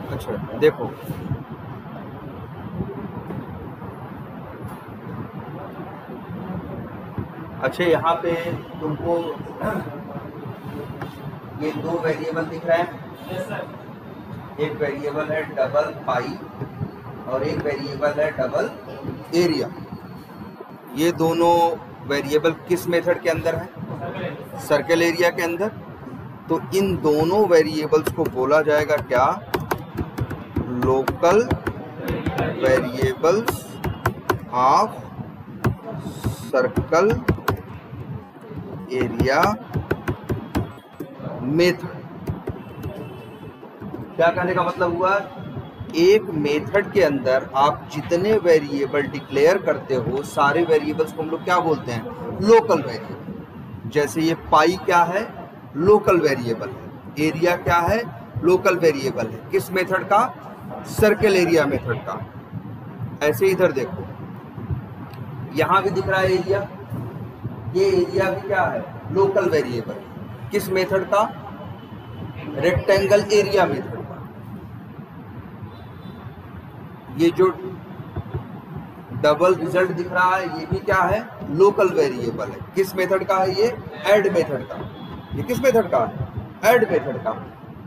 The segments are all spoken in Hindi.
अच्छा देखो, अच्छा यहाँ पे तुमको ये दो वेरिएबल दिख रहे हैं। एक वेरिएबल है डबल पाई और एक वेरिएबल है डबल एरिया। ये दोनों वेरिएबल किस मेथड के अंदर है? सर्कल एरिया के अंदर। तो इन दोनों वेरिएबल्स को बोला जाएगा क्या? Local variables of circle area method. क्या कहने का मतलब हुआ? एक मेथड के अंदर आप जितने वेरिएबल डिक्लेयर करते हो, सारे वेरिएबल्स को हम लोग क्या बोलते हैं? Local variable. जैसे ये पाई क्या है? लोकल वेरिएबल है। एरिया क्या है? लोकल वेरिएबल है। किस मेथड का? सर्कल एरिया मेथड का। ऐसे इधर देखो, यहां भी दिख रहा है एरिया। ये एरिया भी क्या है? Local variable. किस मेथड का? रेक्टेंगल एरिया मेथड का। ये जो डबल रिजल्ट दिख रहा है ये भी क्या है? लोकल वेरिएबल है। किस मेथड का है ये? ऐड मेथड का। ये किस मेथड का है? ऐड मेथड का।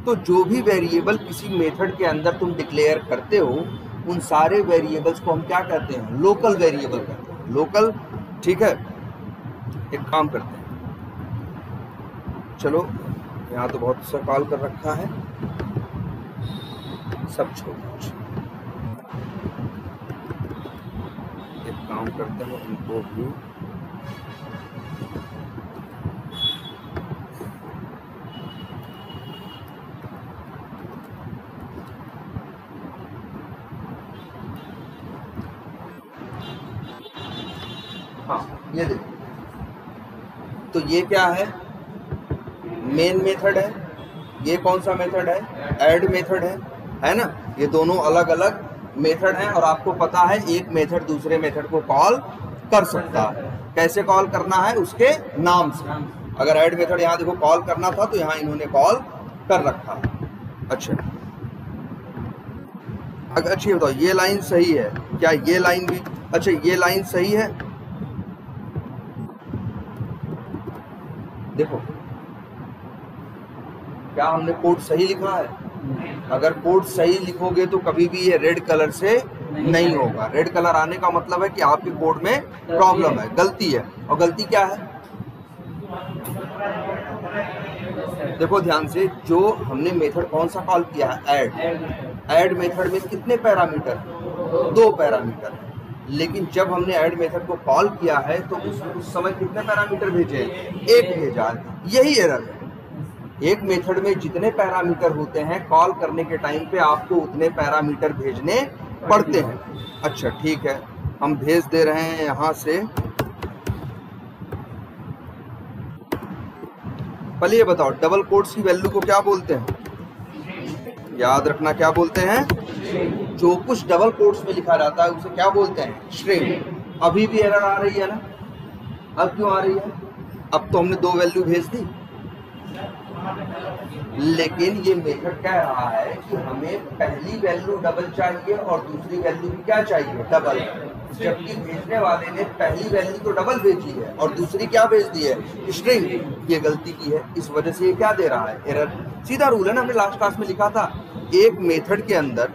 तो जो भी वेरिएबल किसी मेथड के अंदर तुम डिक्लेयर करते हो, उन सारे वेरिएबल्स को हम क्या कहते हैं? लोकल वेरिएबल कहते हैं। लोकल, ठीक है। एक काम करते हैं, चलो यहाँ तो बहुत सा कॉल कर रखा है, सब छोड़। एक काम करते हैं, इनको भी हाँ, ये देखो। तो ये क्या है? मेन मेथड है। ये कौन सा मेथड है? ऐड मेथड है ना? ये दोनों अलग अलग मेथड हैं और आपको पता है एक मेथड दूसरे मेथड को कॉल कर सकता है। कैसे कॉल करना है? उसके नाम से। अगर ऐड मेथड यहाँ देखो कॉल करना था तो यहाँ इन्होंने कॉल कर रखा है। अच्छा, अगर अच्छी बताओ, ये लाइन सही है क्या? ये लाइन भी, अच्छा ये लाइन सही है? देखो, क्या हमने कोड सही लिखा है? अगर कोड सही लिखोगे तो कभी भी ये रेड कलर से नहीं होगा। रेड कलर आने का मतलब है कि आपके कोड में प्रॉब्लम है, गलती है। और गलती क्या है? देखो ध्यान से, जो हमने मेथड कौन सा कॉल किया है? ऐड। ऐड मेथड में कितने पैरामीटर? 2 पैरामीटर। लेकिन जब हमने ऐड मेथड को कॉल किया है तो उस समय कितने पैरामीटर भेजे? 1 भेजा है। यही एरर है। एक मेथड में जितने पैरामीटर होते हैं, कॉल करने के टाइम पे आपको उतने पैरामीटर भेजने पड़ते हैं। अच्छा ठीक है, हम भेज दे रहे हैं यहां से। पहले ये बताओ, डबल कोट्स की वैल्यू को क्या बोलते हैं? याद रखना, क्या बोलते हैं? जो कुछ डबल कोट्स में लिखा जाता है उसे क्या बोलते हैं? स्ट्रिंग। अभी भी एरर आ रही है ना? अब क्यों आ रही है? अब तो हमने 2 वैल्यू भेज दी, लेकिन ये मेथड कह रहा है कि हमें पहली वैल्यू डबल चाहिए और दूसरी वैल्यू भी क्या चाहिए? डबल। जबकि भेजने वाले ने पहली वैल्यू तो डबल भेजी है और दूसरी क्या भेज दी है? स्ट्रिंग। ये गलती की है, इस वजह से ये क्या दे रहा है? एरर। सीधा रूल है ना, हमने लास्ट क्लास में लिखा था, एक मेथड के अंदर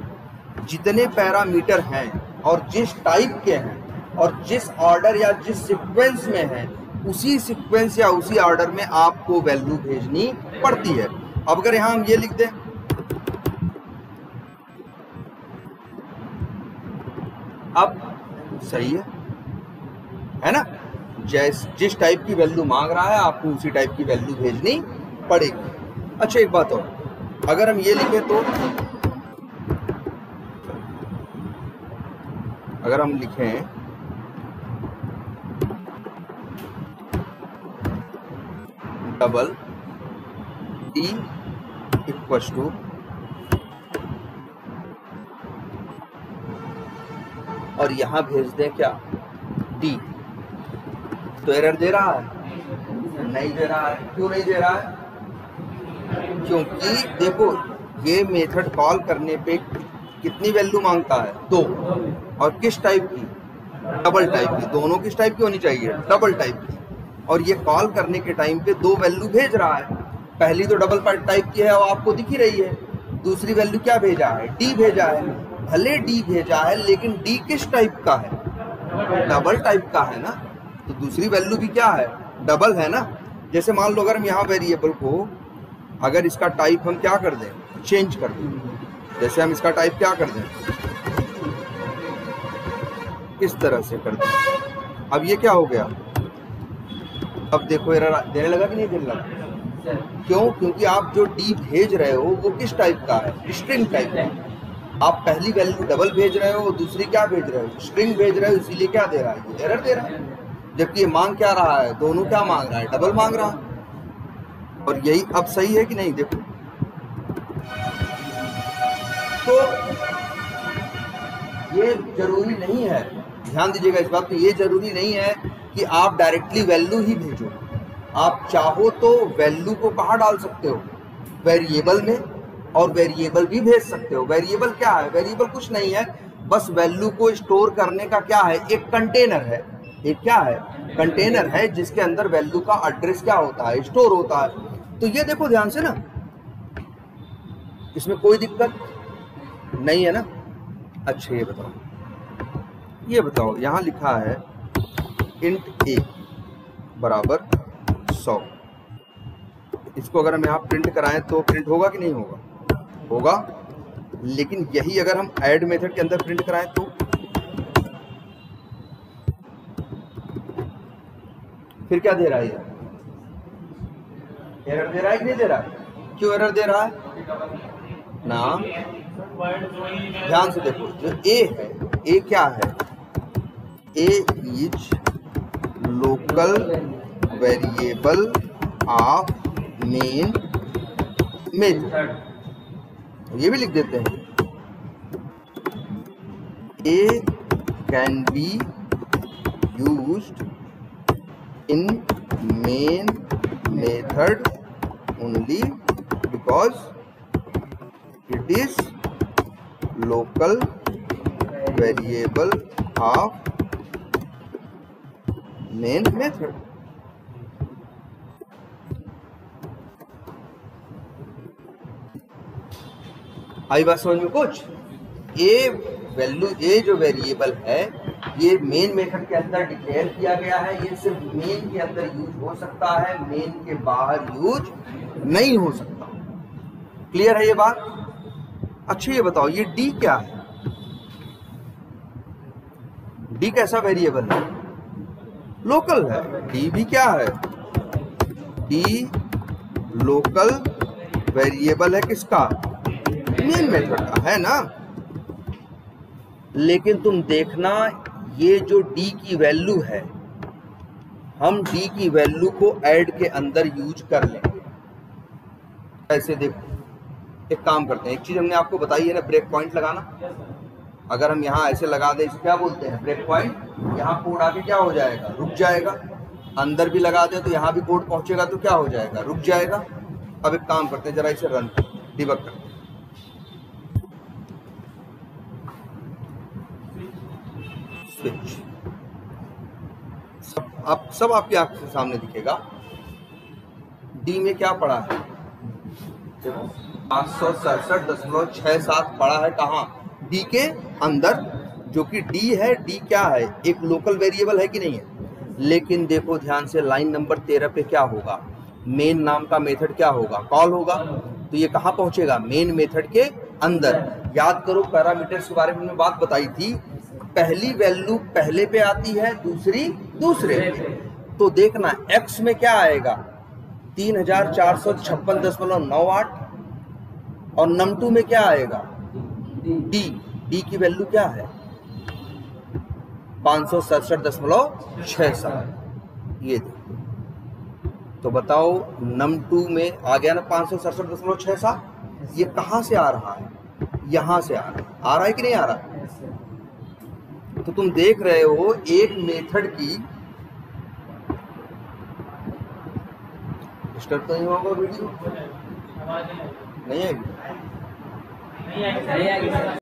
जितने पैरामीटर हैं और जिस टाइप के हैं और जिस ऑर्डर या जिस सीक्वेंस में है, उसी सीक्वेंस या उसी ऑर्डर में आपको वैल्यू भेजनी पड़ती है। अब अगर यहां हम ये लिख दें, अब सही है ना? जिस टाइप की वैल्यू मांग रहा है आपको उसी टाइप की वैल्यू भेजनी पड़ेगी। अच्छा एक बात और, अगर हम ये लिखें तो, अगर हम लिखें डबल डी इक्वल्स टू और यहां भेज दें क्या डी, तो एरर दे रहा है? नहीं दे रहा है। क्यों नहीं दे रहा है? क्योंकि देखो ये मेथड कॉल करने पे कितनी वैल्यू मांगता है? 2। और किस टाइप की? डबल टाइप की। दोनों किस टाइप की होनी चाहिए? डबल टाइप की। और ये कॉल करने के टाइम पे 2 वैल्यू भेज रहा है। पहली तो डबल टाइप की है और आपको दिख ही रही है। दूसरी वैल्यू क्या भेजा है? डी भेजा है। भले डी भेजा है लेकिन डी किस टाइप का है? डबल टाइप का है ना, तो दूसरी वैल्यू भी क्या है? डबल है ना। जैसे मान लो अगर हम यहाँ वेरिएबल को, अगर इसका टाइप हम क्या कर दें? चेंज कर दें। जैसे हम इसका टाइप क्या कर दें? इस तरह से कर दें। अब ये क्या हो गया? अब देखो एरर देने लगा कि नहीं देने लगा? क्यों? क्योंकि आप जो डी भेज रहे हो वो किस टाइप का है? स्ट्रिंग टाइप का। आप पहली वैल्यू डबल भेज रहे हो, दूसरी क्या भेज रहे हो? स्ट्रिंग भेज रहे हो, इसीलिए क्या दे रहा है? ये एरर दे रहा है। जबकि ये मांग क्या रहा है? दोनों क्या मांग रहा है? डबल मांग रहा है। और यही अब सही है कि नहीं? देखो तो ये जरूरी नहीं है, ध्यान दीजिएगा इस बात पे, ये जरूरी नहीं है कि आप डायरेक्टली वैल्यू ही भेजो। आप चाहो तो वैल्यू को कहाँ डाल सकते हो? वेरिएबल में, और वेरिएबल भी भेज सकते हो। वेरिएबल क्या है? वेरिएबल कुछ नहीं है, बस वैल्यू को स्टोर करने का क्या है? एक कंटेनर है। एक क्या है? कंटेनर है जिसके अंदर वैल्यू का एड्रेस क्या होता है? स्टोर होता है। तो ये देखो ध्यान से ना, इसमें कोई दिक्कत नहीं है ना। अच्छा ये बताओ यहाँ लिखा है इंट ए बराबर 100। इसको अगर हम यहाँ प्रिंट कराएं तो प्रिंट होगा कि नहीं होगा? होगा। लेकिन यही अगर हम ऐड मेथड के अंदर प्रिंट कराएं तो फिर क्या दे रहा है? एरर दे रहा है कि नहीं दे रहा है? क्यों एरर दे रहा है ना? ध्यान से देखो, जो ए है, ए क्या है? A is local variable of main method. ये भी लिख देते हैं, A can be used in main method only because it is local variable of main method। आई बात समझ में कुछ? ए वैल्यू, ए जो वेरिएबल है ये मेन मेथड के अंदर डिक्लेयर किया गया है। ये सिर्फ मेन के अंदर यूज हो सकता है, मेन के बाहर यूज नहीं हो सकता। क्लियर है ये बात? अच्छा ये बताओ, ये डी क्या है? डी कैसा वेरिएबल है? लोकल है। डी भी क्या है? डी लोकल वेरिएबल है किसका? मेन मेथड का, है ना। लेकिन तुम देखना, ये जो डी की वैल्यू है, हम डी की वैल्यू को ऐड के अंदर यूज कर लेंगे। ऐसे देखो, एक काम करते हैं, एक चीज हमने आपको बताई है ना, ब्रेक पॉइंट लगाना। अगर हम यहाँ ऐसे लगा दें, इसे क्या बोलते हैं? Break point. यहाँ कोड आके क्या हो जाएगा? रुक जाएगा। अंदर भी लगा दें तो यहाँ भी कोड पहुंचेगा तो क्या हो जाएगा? रुक जाएगा। अब एक काम करते हैं, जरा इसे रन डिबग करते हैं। अब सब आपकी आंख के सामने दिखेगा। डी में क्या पड़ा है? 567.67 पड़ा है। कहाँ? डी के अंदर, जो कि डी है। डी क्या है? एक लोकल वेरिएबल है कि नहीं है? लेकिन देखो ध्यान से, लाइन नंबर 13 पे क्या होगा? मेन नाम का मेथड क्या होगा? कॉल होगा। तो ये कहाँ पहुंचेगा? मेन मेथड के अंदर। याद करो, पैरामीटर्स के बारे में मैंने बात बताई थी। पहली वैल्यू पहले पे आती है, दूसरी दूसरे पे। तो देखना x में क्या आएगा? 3456.98 और num2 में क्या आएगा डी की वैल्यू क्या है 567.67। ये देखो तो बताओ num2 में आ गया ना 567.67। ये कहां से आ रहा है यहां से आ रहा है कि नहीं आ रहा। तो तुम देख रहे हो एक मेथड की डिस्टर्ब तो नहीं होगा वीडियो नहीं आएगी